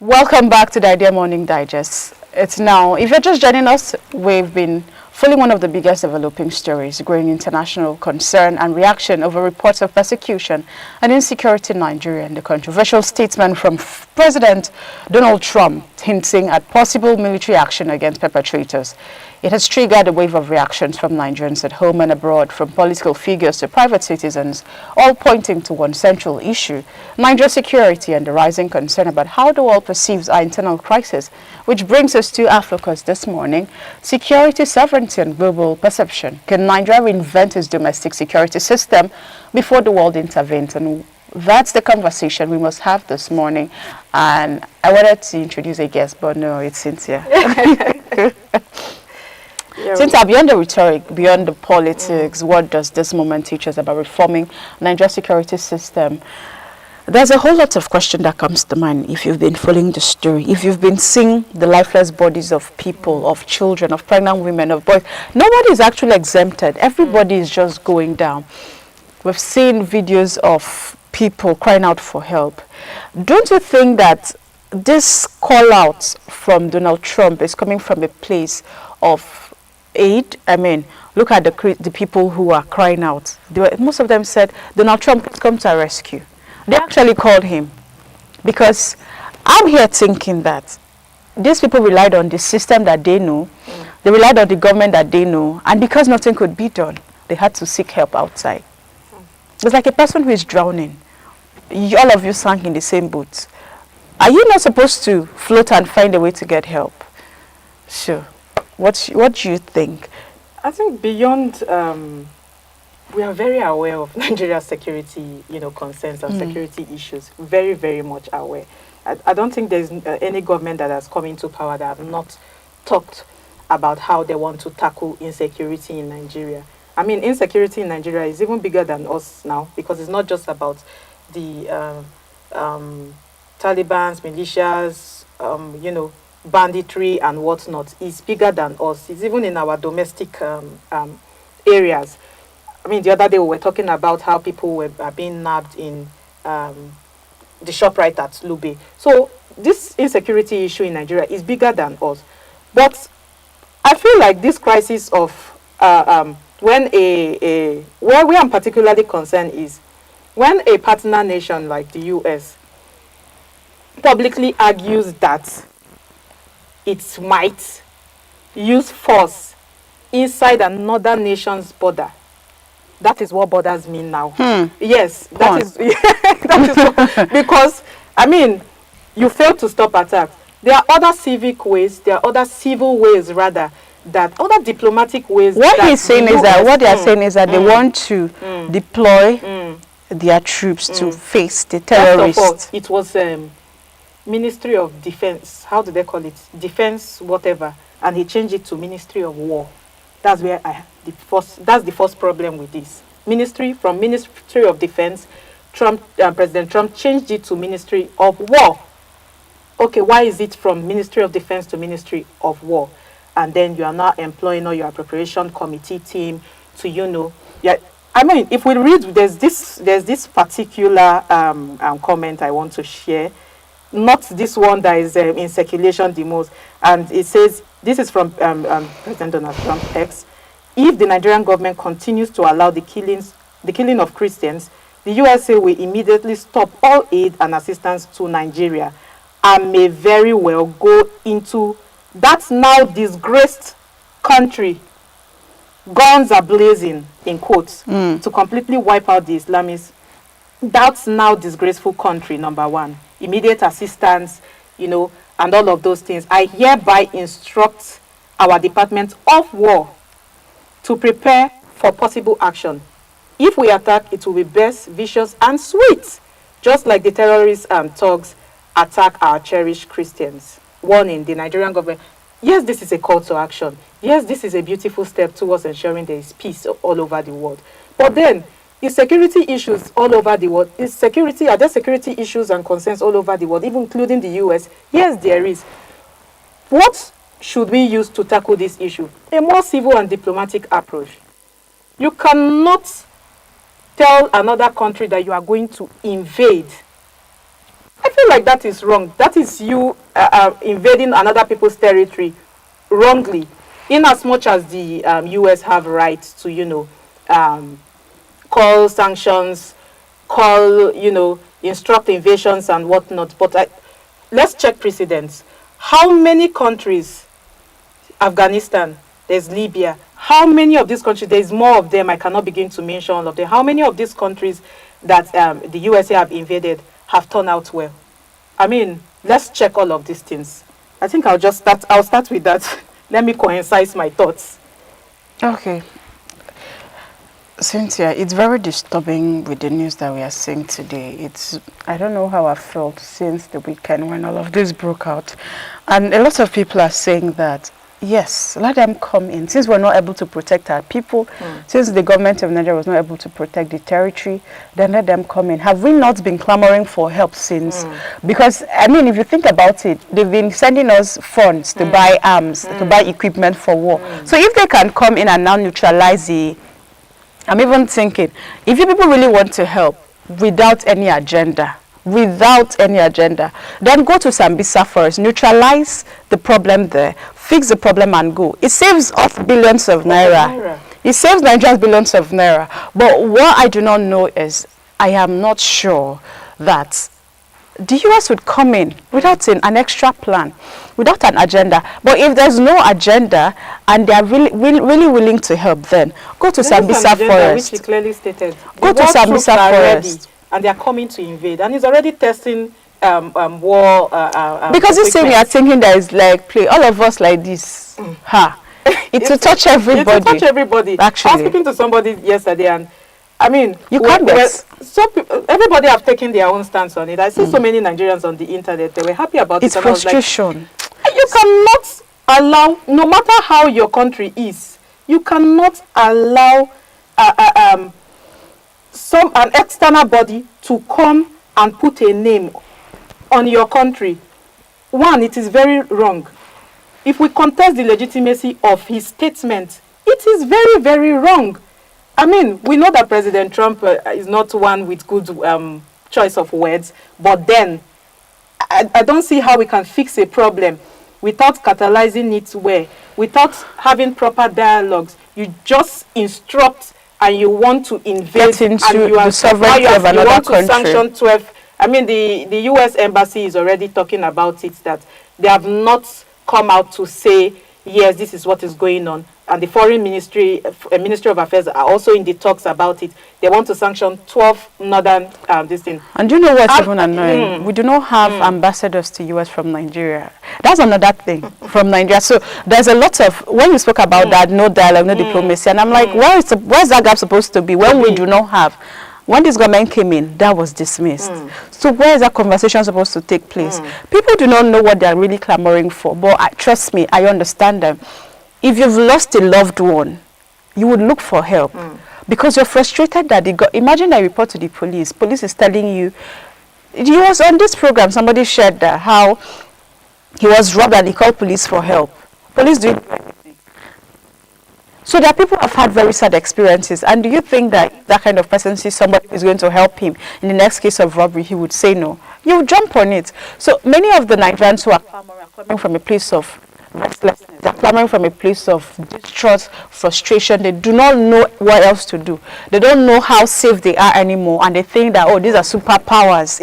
Welcome back to the Idea Morning Digest. It's now, if you're just joining us, we've been following one of the biggest developing stories, growing international concern and reaction over reports of persecution and insecurity in Nigeria, and the controversial statement from President Donald Trump hinting at possible military action against perpetrators. It has triggered a wave of reactions from Nigerians at home and abroad, from political figures to private citizens, all pointing to one central issue: Nigeria's security and the rising concern about how the world perceives our internal crisis. Which brings us to our focus this morning: security, sovereignty, and global perception. Can Nigeria reinvent its domestic security system before the world intervenes? And that's the conversation we must have this morning. And I wanted to introduce a guest, but no, it's Cynthia. Cynthia, beyond the rhetoric, beyond the politics, what does this moment teach us about reforming Nigeria's security system? There's a whole lot of question that comes to mind if you've been following the story, if you've been seeing the lifeless bodies of people, of children, of pregnant women, of boys. Nobody is actually exempted. Everybody is just going down. We've seen videos of people crying out for help. Don't you think that this call out from Donald Trump is coming from a place of aid? I mean, look at the people who are crying out. Most of them said, Donald Trump, come to our rescue. They actually called him, because I'm here thinking that these people relied on the system that they know, they relied on the government that they know, and because nothing could be done, they had to seek help outside. It's like a person who is drowning. All of you sank in the same boat. Are you not supposed to float and find a way to get help? Sure. What do you think? I think beyond, we are very aware of Nigeria's security, concerns and security issues. Very, very much aware. I don't think there's any government that has come into power that have not talked about how they want to tackle insecurity in Nigeria. I mean, insecurity in Nigeria is even bigger than us now, because it's not just about the Taliban's militias, banditry and whatnot. Is bigger than us. It's even in our domestic areas. I mean, the other day we were talking about how people were being nabbed in the ShopRite at Lube. So this insecurity issue in Nigeria is bigger than us. But I feel like this crisis of where we are particularly concerned is when a partner nation like the US publicly argues that it might use force inside another nation's border. That is what borders mean now. Yes, that is what, because, I mean, you fail to stop attacks. There are other civic ways, there are other civil ways rather, that other diplomatic ways. What he's saying is that, what they are saying is that they want to deploy their troops to face the terrorists. First of all, it was Ministry of Defense. How do they call it? Defense whatever. And he changed it to Ministry of War. That's where that's the first problem with this. From Ministry of Defense, President Trump changed it to Ministry of War. Okay, why is it from Ministry of Defense to Ministry of War? And then you are now employing all your appropriation committee team to, yeah. I mean, if we read, there's this particular comment I want to share. Not this one that is in circulation the most. And it says, this is from President Donald Trump X. If the Nigerian government continues to allow the killing of Christians, the USA will immediately stop all aid and assistance to Nigeria and may very well go into that now disgraced country, guns are blazing, in quotes, to completely wipe out the Islamists. That's now disgraceful country, number one. Immediate assistance, and all of those things. I hereby instruct our Department of War to prepare for possible action. If we attack, it will be best, vicious, and sweet, just like the terrorists and thugs attack our cherished Christians. Warning, the Nigerian government. Yes, this is a call to action. Yes, this is a beautiful step towards ensuring there is peace all over the world. But then, is security issues all over the world? Are there security issues and concerns all over the world, even including the US? Yes, there is. What should we use to tackle this issue? A more civil and diplomatic approach. You cannot tell another country that you are going to invade I feel like that is wrong. That is you invading another people's territory wrongly, in as much as the US have rights to, call sanctions, instruct invasions and whatnot. But let's check precedents. How many countries, Afghanistan, there's Libya, how many of these countries, there's more of them, I cannot begin to mention all of them, how many of these countries that the USA have invaded have turned out well? I mean, let's check all of these things. I think I'll start with that. Let me concise my thoughts. Okay. Cynthia, it's very disturbing with the news that we are seeing today. I don't know how I felt since the weekend when all of this broke out. And a lot of people are saying that, yes, let them come in. Since we're not able to protect our people, since the government of Nigeria was not able to protect the territory, then let them come in. Have we not been clamoring for help since? Because, I mean, if you think about it, they've been sending us funds to buy arms, to buy equipment for war. So if they can come in and now neutralize I'm even thinking, if you people really want to help without any agenda, then go to Sambisa first, neutralize the problem there, fix the problem and go. It saves us billions of naira. It saves Nigerians billions of naira. But what I do not know is, I am not sure that the US would come in without an extra plan, without an agenda. But if there's no agenda and they are really willing to help, then go to Sambisa Forest. Which he clearly stated. Go to Sambisa Forest. And they are coming to invade. And he's already testing war. Because this thing we are thinking that is like play. All of us like this. It will touch everybody. It will touch everybody. Actually. I was speaking to somebody yesterday, and I mean, you can't guess. So everybody have taken their own stance on it. I see so many Nigerians on the internet. They were happy about it's it. It's frustration. Like, you cannot allow, no matter how your country is, you cannot allow an external body to come and put a name on your country. One, it is very wrong. If we contest the legitimacy of his statement, it is very, very wrong. I mean, we know that President Trump is not one with good choice of words, but then I don't see how we can fix a problem without catalyzing it well, without having proper dialogues. You just instruct and you want to invade into and you the sovereignty of another want country. To sanction 12. I mean, the U.S. Embassy is already talking about it, that they have not come out to say, yes, this is what is going on. And the Foreign Ministry, Ministry of Affairs are also in the talks about it. They want to sanction 12 northern this thing. And do you know what's even annoying? We do not have ambassadors to US from Nigeria. That's another thing from Nigeria. So there's a lot of, when you spoke about that, no dialogue, no diplomacy, and I'm like, where's that gap supposed to be when we do not have? When this government came in, that was dismissed. So where is that conversation supposed to take place? People do not know what they're really clamoring for, but trust me, I understand them. If you've lost a loved one, you would look for help because you're frustrated that imagine I report to the police. Police is telling you, he was on this program, somebody shared that, how he was robbed and he called police for help. Police doing everything. So that people have had very sad experiences. And do you think that that kind of person sees somebody is going to help him in the next case of robbery, he would say no? You would jump on it. So many of the Nigerians who are coming from a place of restlessness, they're clamoring from a place of distrust, frustration. They do not know what else to do. They don't know how safe they are anymore, and they think that, oh, these are superpowers.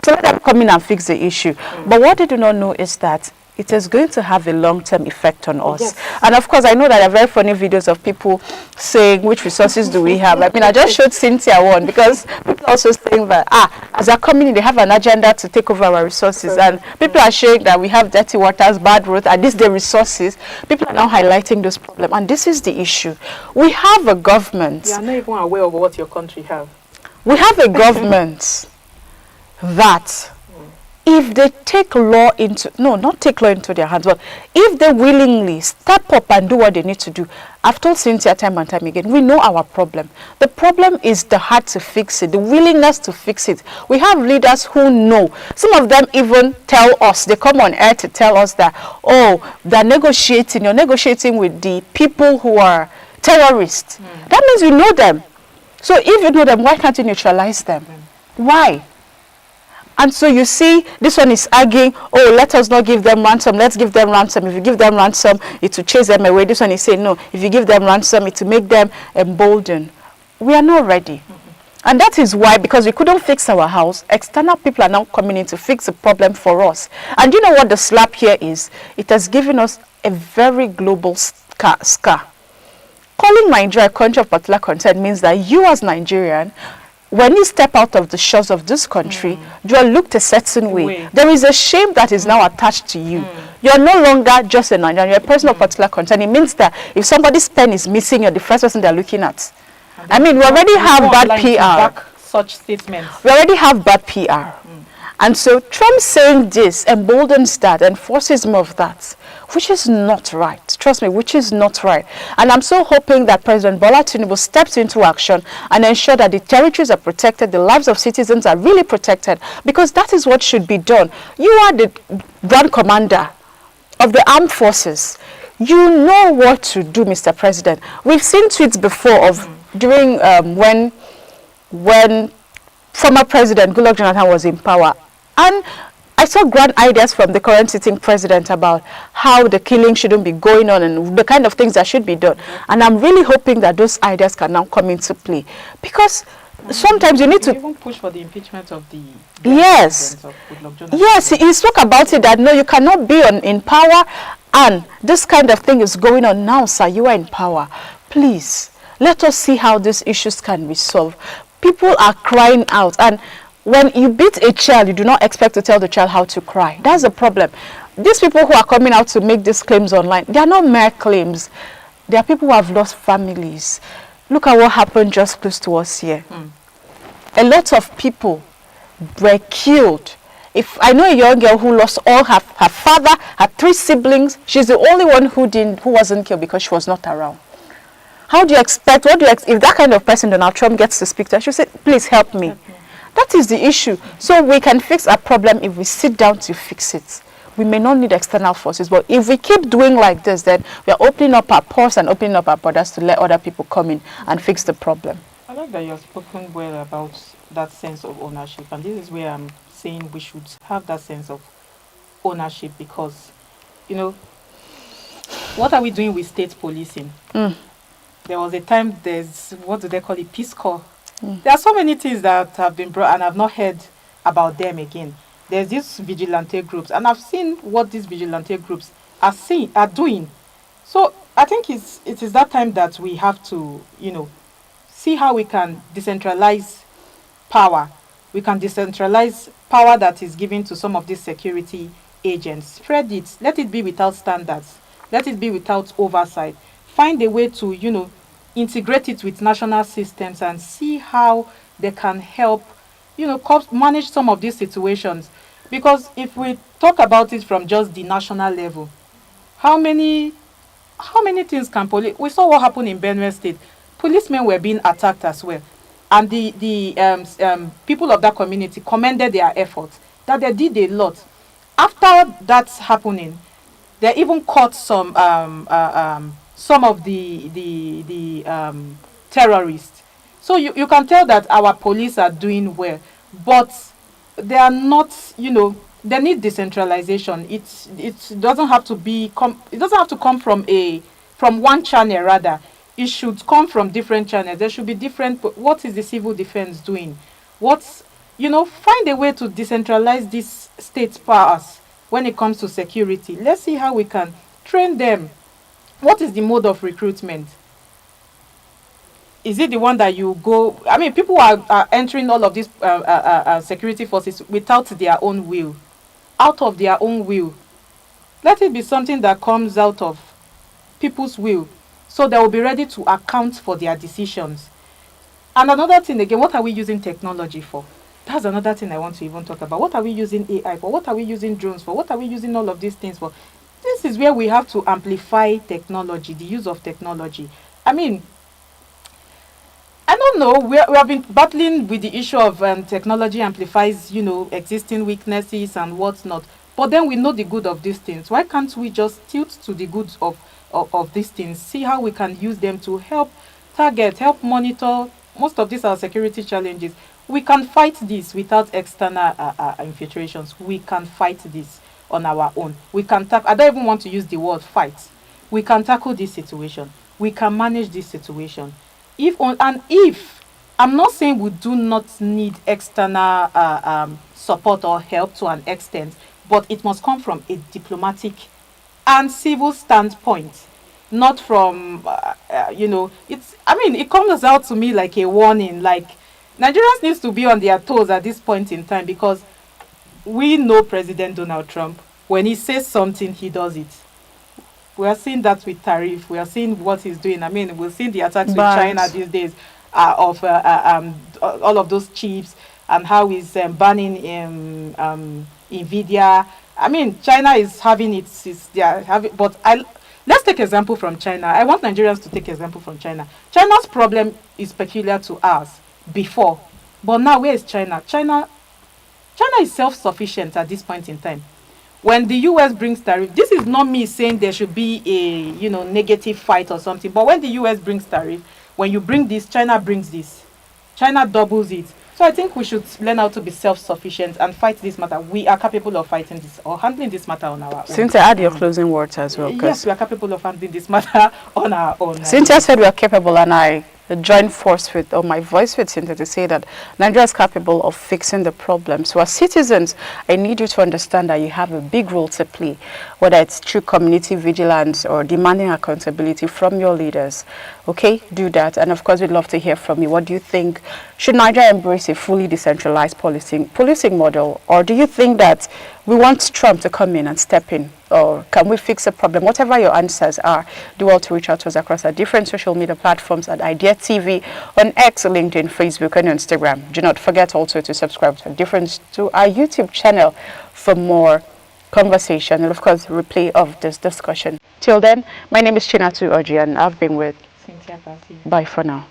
So let them come in and fix the issue. But what they do not know is that it is going to have a long-term effect on us. Yes. And of course, I know that there are very funny videos of people saying, which resources do we have? I mean, I just showed Cynthia one because people also saying that, as they're coming in, they have an agenda to take over our resources. And people are showing that we have dirty waters, bad roads, and these the resources. People are now highlighting this problem. And this is the issue. We have a government. You are not even aware of what your country have. We have a government that if they take law into, no, not take law into their hands, but if they willingly step up and do what they need to do, I've told Cynthia time and time again, we know our problem. The problem is the heart to fix it, the willingness to fix it. We have leaders who know. Some of them even tell us, they come on air to tell us that, oh, they're negotiating, you're negotiating with the people who are terrorists. That means you know them. So if you know them, why can't you neutralize them? Why? And so you see, this one is arguing, oh, let us not give them ransom, let's give them ransom. If you give them ransom, it will chase them away. This one is saying, no, if you give them ransom, it will make them emboldened. We are not ready. And that is why, because we couldn't fix our house, external people are now coming in to fix the problem for us. And you know what the slap here is? It has given us a very global scar. Calling Nigeria a country of particular concern means that you as Nigerian, when you step out of the shores of this country, you are looked a certain way. There is a shame that is now attached to you. You are no longer just a Nigerian, you're a person of particular concern. It means that if somebody's pen is missing, you're the first person they're looking at. I mean, we already have bad PR. Such statements. We already have bad PR. And so Trump saying this emboldens that, enforces more of that, which is not right. Trust me, which is not right. And I'm so hoping that President Bola Tinubu steps into action and ensure that the territories are protected, the lives of citizens are really protected, because that is what should be done. You are the grand commander of the armed forces. You know what to do, Mr. President. We've seen tweets before of during when former President Goodluck Jonathan was in power. And I saw grand ideas from the current sitting president about how the killing shouldn't be going on and the kind of things that should be done. And I'm really hoping that those ideas can now come into play. Because sometimes you need to even push for the impeachment of the yes, of Goodluck Jonathan. yes, he spoke about it that no, you cannot be in power and this kind of thing is going on now, sir. You are in power. Please, let us see how these issues can be solved. People are crying out, and when you beat a child, you do not expect to tell the child how to cry. That's the problem. These people who are coming out to make these claims online, they are not mere claims. They are people who have lost families. Look at what happened just close to us here. A lot of people were killed. If I know a young girl who lost all her father, her 3 siblings, she's the only one who wasn't killed because she was not around. How do you expect, if that kind of person Donald Trump gets to speak to her, she'll say, please help me. That is the issue. So we can fix our problem if we sit down to fix it. We may not need external forces, but if we keep doing like this, then we are opening up our pores and opening up our borders to let other people come in and fix the problem. I like that you have spoken well about that sense of ownership, and this is where I'm saying we should have that sense of ownership, because, you know, what are we doing with state policing? There was a time there's, what do they call it, Peace Corps. There are so many things that have been brought, and I've not heard about them again. There's these vigilante groups, and I've seen what these vigilante groups are doing. So I think it is that time that we have to, you know, see how we can decentralize power. We can decentralize power that is given to some of these security agents. Spread it. Let it be without standards. Let it be without oversight. Find a way to, you know, integrate it with national systems and see how they can help, you know, manage some of these situations. Because if we talk about it from just the national level, how many things can police? We saw what happened in Benue State. Policemen were being attacked as well, and the people of that community commended their efforts, that they did a lot. After that's happening, they even caught some of the terrorists. So you can tell that our police are doing well, but they are not, you know, they need decentralization. It doesn't have to come from one channel. Rather, it should come from different channels. There should be different. What is the civil defense doing? Find a way to decentralize these state powers when it comes to security. Let's see how we can train them. What is the mode of recruitment? Is it the one that you go? I mean, people are entering all of these security forces without their own will, out of their own will. Let it be something that comes out of people's will, so they will be ready to account for their decisions. And another thing again, what are we using technology for? That's another thing I want to even talk about. What are we using AI for? What are we using drones for? What are we using all of these things for? This is where we have to amplify technology, the use of technology. I mean, I don't know, we have been battling with the issue of technology amplifies, existing weaknesses and whatnot. But then we know the good of these things. Why can't we just tilt to the goods of these things, see how we can use them to help target, help monitor? Most of these are security challenges. we can fight this without external infiltrations. We can fight this on our own. We can I don't even want to use the word fight. We can tackle this situation. We can manage this situation. If I'm not saying we do not need external support or help to an extent, but it must come from a diplomatic and civil standpoint, not from it's. I mean, it comes out to me like a warning. Like, Nigerians needs to be on their toes at this point in time, because we know President Donald Trump. When he says something, he does it. We are seeing that with tariff. We are seeing what he's doing. I mean, we're seeing the attacks with China these days of all of those chips, and how he's banning NVIDIA. I mean, China is having they are having, but let's take example from China. I want Nigerians to take example from China. China's problem is peculiar to ours before, but now where is China? China is self-sufficient at this point in time. When the US brings tariff, this is not me saying there should be a negative fight or something, but when the US brings tariff, when you bring this, China brings this. China doubles it. So I think we should learn how to be self-sufficient and fight this matter. We are capable of fighting this or handling this matter on our own. Cynthia, add your closing words as well. Yes, we are capable of handling this matter on our own. Cynthia said we are capable, and I join force with, or my voice with Cynthia to say that Nigeria is capable of fixing the problem. So as citizens, I need you to understand that you have a big role to play, whether it's through community vigilance or demanding accountability from your leaders. Okay, do that. And of course, we'd love to hear from you. What do you think? Should Nigeria embrace a fully decentralized policing model? Or do you think that we want Trump to come in and step in? Or can we fix the problem? Whatever your answers are, do well to reach out to us across our different social media platforms at Idea TV, on X, LinkedIn, Facebook, and Instagram. Do not forget also to subscribe to our YouTube channel for more conversation and, of course, replay of this discussion. Till then, my name is Chinatu Oji, and I've been with Cynthia Basi. Bye for now.